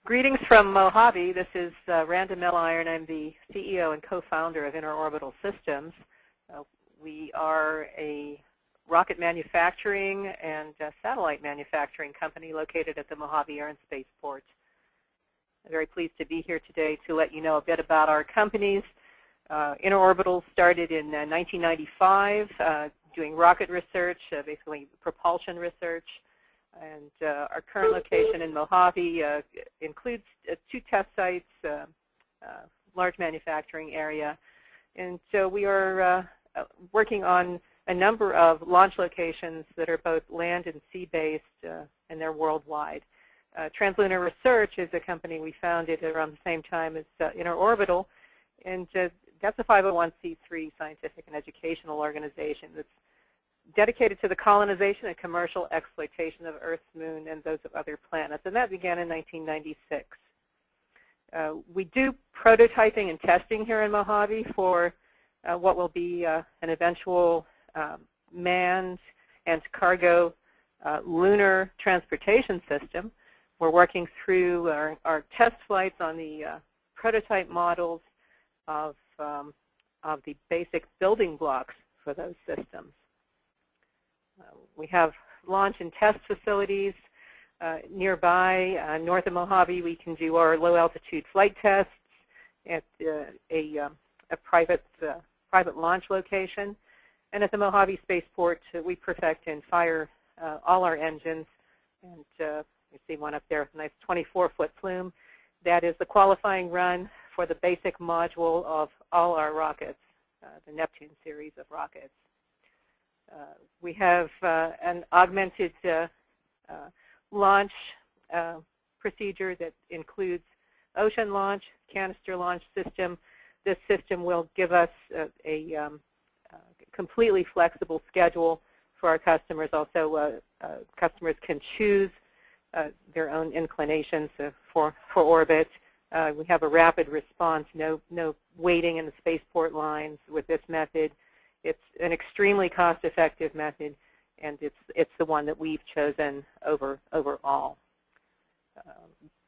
Greetings from Mojave. This is Randa Milliron. I'm the CEO and co-founder of Interorbital Systems. We are a rocket manufacturing and satellite manufacturing company located at the Mojave Air and Spaceport. I'm very pleased to be here today to let you know a bit about our companies. Interorbital started in 1995 doing rocket research, basically propulsion research. And our current location in Mojave includes 2 test sites, large manufacturing area. And so we are working on a number of launch locations that are both land and sea-based, and they're worldwide. Translunar Research is a company we founded around the same time as Interorbital, and that's a 501c3 scientific and educational organization that's dedicated to the colonization and commercial exploitation of Earth's moon and those of other planets, and that began in 1996. We do prototyping and testing here in Mojave for what will be an eventual manned and cargo lunar transportation system. We're working through our test flights on the prototype models of the basic building blocks for those systems. We have launch and test facilities nearby. North of Mojave, we can do our low-altitude flight tests at a private launch location. And at the Mojave Spaceport, we perfect and fire all our engines. And you see one up there with a nice 24-foot plume. That is the qualifying run for the basic module of all our rockets, the Neptune series of rockets. We have an augmented launch procedure that includes ocean launch, canister launch system. This system will give us a completely flexible schedule for our customers. Also, customers can choose their own inclinations for orbit. We have a rapid response, no waiting in the spaceport lines with this method. It's an extremely cost-effective method, and it's the one that we've chosen overall.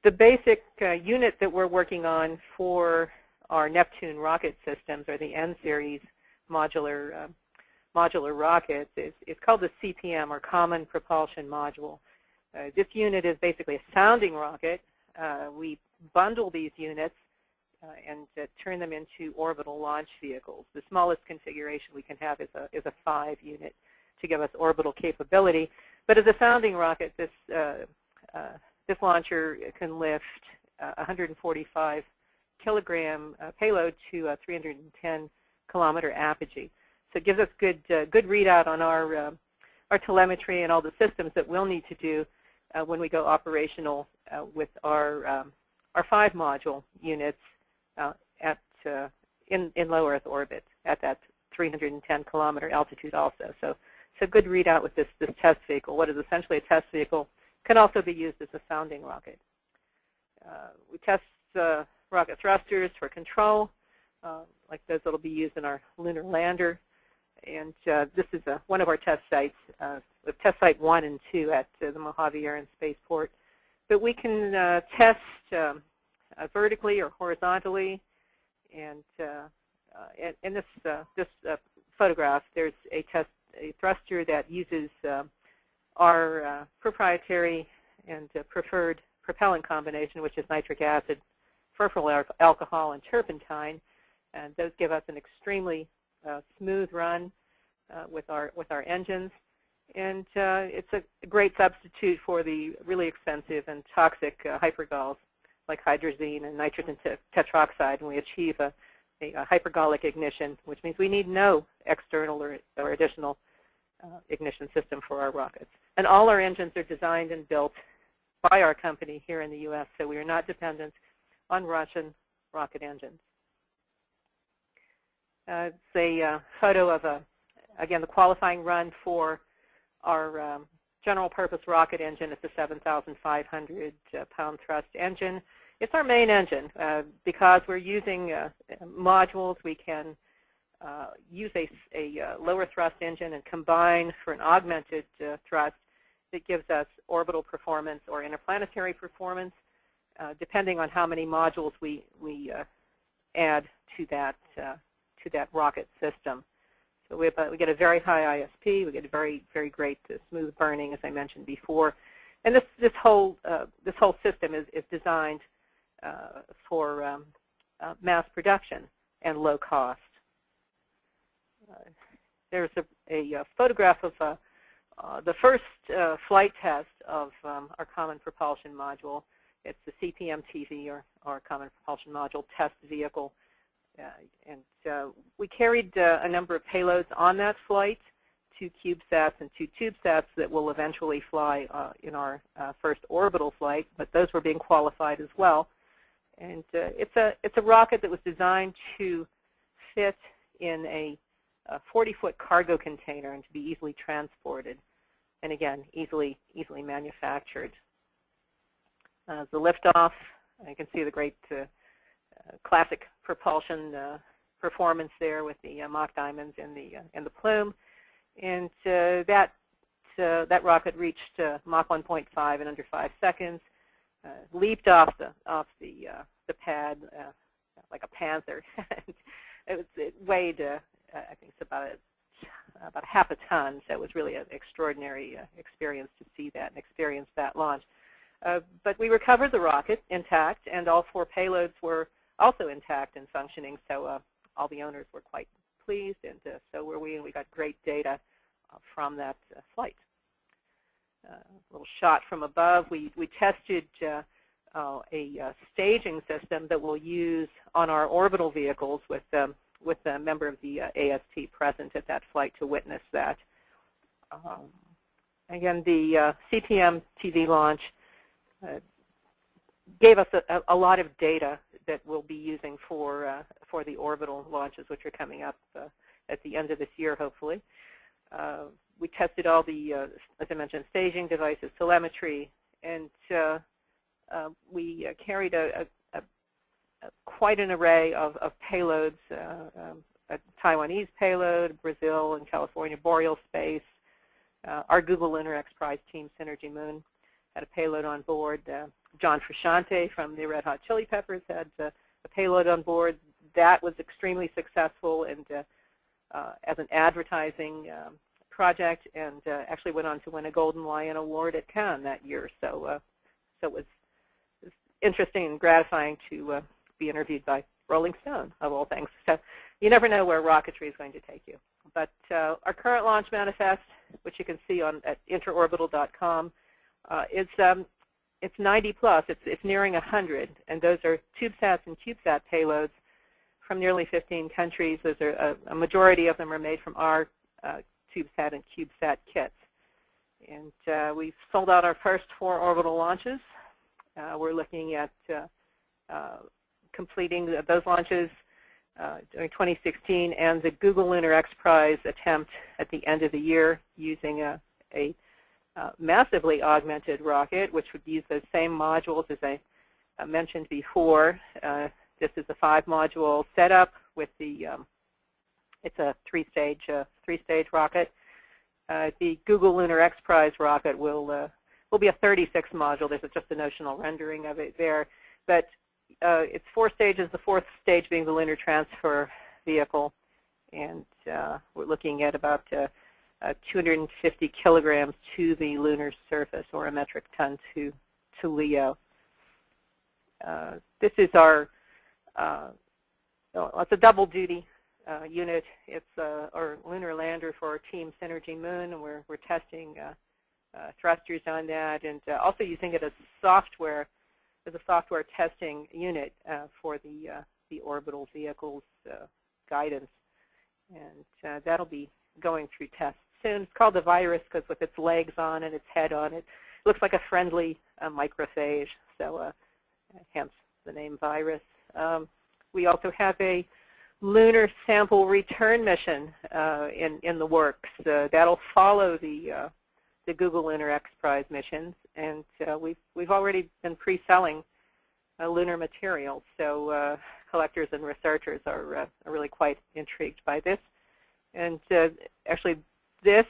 The basic unit that we're working on for our Neptune rocket systems, or the N-series modular rockets, is called the CPM, or Common Propulsion Module. This unit is basically a sounding rocket. We bundle these units and turn them into orbital launch vehicles. The smallest configuration we can have is a 5 unit to give us orbital capability. But as a sounding rocket, this launcher can lift 145 kilogram payload to a 310 kilometer apogee. So it gives us good readout on our telemetry and all the systems that we'll need to do when we go operational with our 5 module units in low Earth orbit at that 310 kilometer altitude also. So good readout with this test vehicle. What is essentially a test vehicle can also be used as a sounding rocket. We test rocket thrusters for control, like those that will be used in our lunar lander. And this is one of our test sites, with test site 1 and 2 at the Mojave Air and Spaceport. But we can test vertically or horizontally, and in this photograph, there's a thruster that uses our proprietary and preferred propellant combination, which is nitric acid, furfural alcohol, and turpentine, and those give us an extremely smooth run with our engines. And it's a great substitute for the really expensive and toxic hypergols like hydrazine and nitrogen tetroxide, and we achieve a hypergolic ignition, which means we need no external or additional ignition system for our rockets. And all our engines are designed and built by our company here in the U.S., so we are not dependent on Russian rocket engines. It's a photo of, again, the qualifying run for our general purpose rocket engine. It's a 7,500 pound thrust engine. It's our main engine. Because we're using modules, we can use a lower thrust engine and combine for an augmented thrust that gives us orbital performance or interplanetary performance. depending on how many modules we add to that rocket system. So we get a very high ISP. We get a very great smooth burning, as I mentioned before, and this whole system is designed for mass production and low cost. There's a photograph of the first flight test of our Common Propulsion Module. It's the CPM-TV, or Common Propulsion Module Test Vehicle. And we carried a number of payloads on that flight, 2 CubeSats and 2 TubeSats that will eventually fly in our first orbital flight, but those were being qualified as well. And it's a rocket that was designed to fit in a 40-foot cargo container and to be easily transported, and again, easily manufactured. The liftoff, you can see the great classic propulsion performance there with the Mach diamonds in the plume, and that rocket reached Mach 1.5 in under 5 seconds, leaped off the pad like a panther. It weighed, I think it's about half a ton, so it was really an extraordinary experience to see that and experience that launch. But we recovered the rocket intact, and all 4 payloads were also intact and functioning, so all the owners were quite pleased, and so were we, and we got great data from that flight. A little shot from above, we tested a staging system that we'll use on our orbital vehicles with a member of the AST present at that flight to witness that. Again, the CPM-TV launch gave us a lot of data that we'll be using for the orbital launches, which are coming up at the end of this year, hopefully. We tested all the, as I mentioned, staging devices, telemetry, and we carried quite an array of payloads, a Taiwanese payload, Brazil and California boreal space. Our Google Lunar X Prize Team SYNERGY MOON had a payload on board. John Frusciante from the Red Hot Chili Peppers had a payload on board. That was extremely successful, and as an advertising project, and actually went on to win a Golden Lion Award at Cannes that year. So it was interesting and gratifying to be interviewed by Rolling Stone, of all things. So you never know where rocketry is going to take you. But our current launch manifest, which you can see at interorbital.com, it's 90 plus. It's nearing 100, and those are TubeSats and CubeSat payloads from nearly 15 countries. Those are a majority of them are made from our TubeSat and CubeSat kits. And we've sold out our first 4 orbital launches. We're looking at completing those launches during 2016 and the Google Lunar X Prize attempt at the end of the year using a massively augmented rocket, which would use those same modules as I mentioned before. This is a 5-module setup with the, it's a 3-stage rocket. The Google Lunar X Prize rocket will be a 36 module. There's just a notional rendering of it there, but it's 4 stages. The 4th stage being the lunar transfer vehicle, and we're looking at about 250 kilograms to the lunar surface, or a metric ton to LEO. This is our it's a double duty unit. It's our lunar lander for our Team SYNERGY MOON, and we're testing thrusters on that, and also using it as software, as a software testing unit for the orbital vehicle's guidance, and that'll be going through tests soon. It's called the Virus because with its legs on and its head on it, looks like a friendly microphage, so hence the name Virus. We also have a lunar sample return mission in the works. That'll follow the Google Lunar X Prize missions, and we've already been pre-selling lunar materials, so collectors and researchers are really quite intrigued by this. And actually, this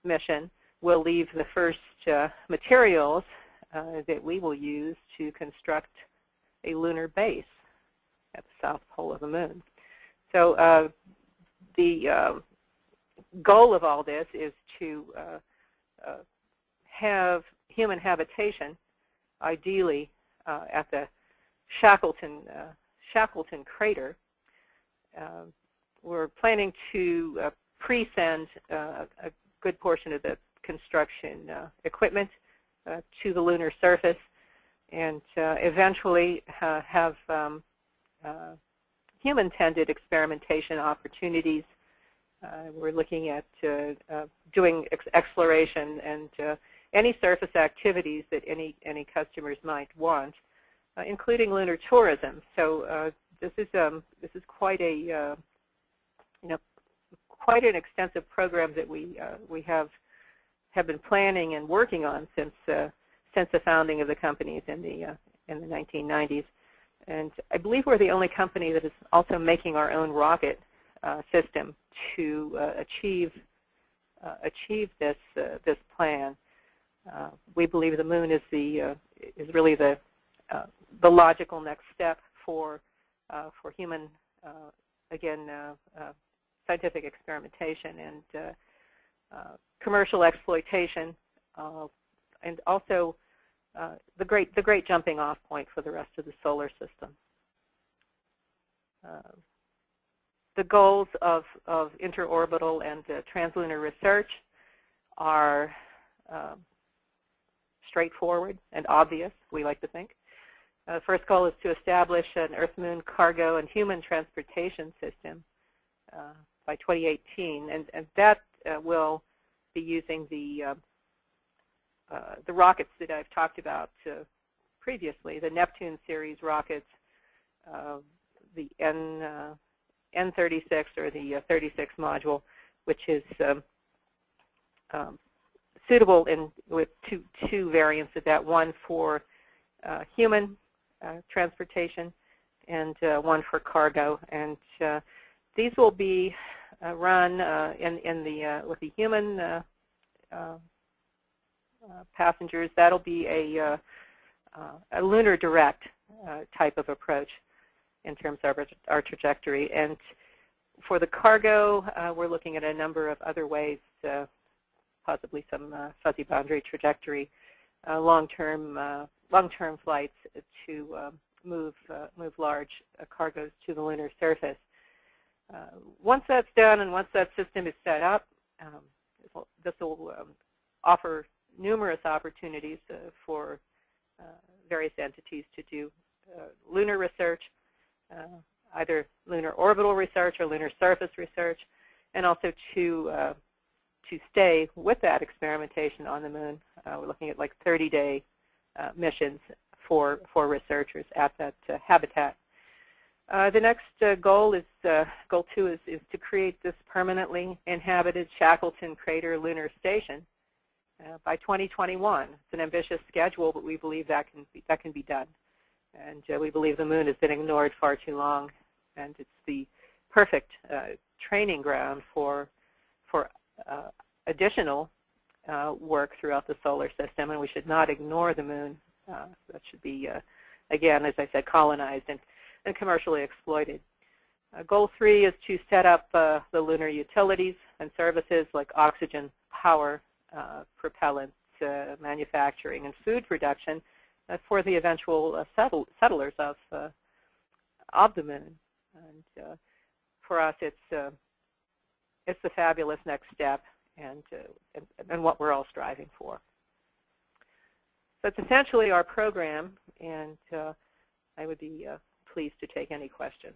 mission will leave the first materials that we will use to construct a lunar base at the south pole of the moon. So the goal of all this is to have human habitation, ideally at the Shackleton crater. We're planning to pre-send a good portion of the construction equipment to the lunar surface, and eventually have human-tended experimentation opportunities. We're looking at doing exploration and any surface activities that any customers might want, including lunar tourism. So this is quite a quite an extensive program that we have been planning and working on since the founding of the companies in the 1990s. And I believe we're the only company that is also making our own rocket system to achieve this plan. We believe the moon is really the logical next step for human scientific experimentation and commercial exploitation, and also the great jumping off point for the rest of the solar system. The goals of interorbital and translunar research are straightforward and obvious, we like to think. The first goal is to establish an Earth-Moon cargo and human transportation system by 2018, and that will be using the rockets that I've talked about previously, the Neptune series rockets, the N36 or the 36 module, which is suitable with two variants of that, one for human transportation and one for cargo. And these will be run with the human passengers. That'll be a lunar direct type of approach in terms of our trajectory. And for the cargo, we're looking at a number of other ways, possibly some fuzzy boundary trajectory, long-term flights to move large cargoes to the lunar surface. Once that's done and once that system is set up, this will offer numerous opportunities for various entities to do lunar research, either lunar orbital research or lunar surface research, and also to stay with that experimentation on the moon. We're looking at like 30-day missions for researchers at that habitat. The next goal is, goal 2 is to create this permanently inhabited Shackleton crater lunar station by 2021. It's an ambitious schedule, but we believe that can be done. And we believe the moon has been ignored far too long, and it's the perfect training ground for additional work throughout the solar system, and we should not ignore the moon. That should be, again, as I said, colonized and commercially exploited. Goal 3 is to set up the lunar utilities and services like oxygen, power, propellant, manufacturing, and food production for the eventual settlers of the moon. And for us, it's the fabulous next step, and what we're all striving for. That's essentially our program, and I would be pleased to take any questions.